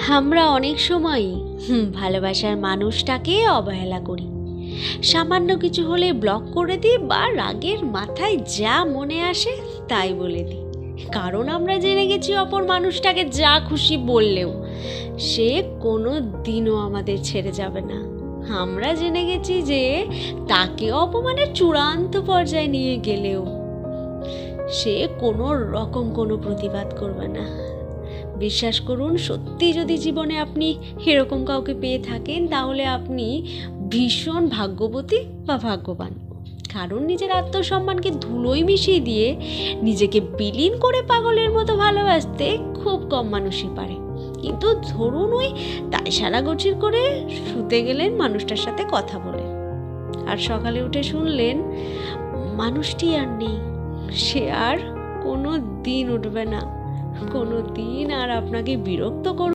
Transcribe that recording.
আমরা অনেক সময়ই ভালোবাসার মানুষটাকে অবহেলা করি। সামান্য কিছু হলে ব্লক করে দিই বা রাগের মাথায় যা মনে আসে তাই বলে দিই। কারণ আমরা জেনে গেছি অপর মানুষটাকে যা খুশি বললেও সে কোনো দিনও আমাদের ছেড়ে যাবে না। আমরা জেনে গেছি যে তাকে অপমানের চূড়ান্ত পর্যায়ে নিয়ে গেলেও সে কোনো রকম কোনো প্রতিবাদ করবে না। বিশ্বাস করুন, সত্যি যদি জীবনে আপনি এরকম কাউকে পেয়ে থাকেন তাহলে আপনি ভীষণ ভাগ্যবতী বা ভাগ্যবান। কারণ নিজের আত্মসম্মানকে ধুলোয় মিশিয়ে দিয়ে নিজেকে বিলীন করে পাগলের মতো ভালোবাসতে খুব কম মানুষই পারে। কিন্তু ধরুন তাই সারা গচির করে শুতে গেলেন মানুষটার সাথে কথা বলে, আর সকালে উঠে শুনলেন মানুষটি আর নেই, সে আর কোনো দিন উঠবে না, কোনো দিন আর আপনাকে বিরক্ত করবে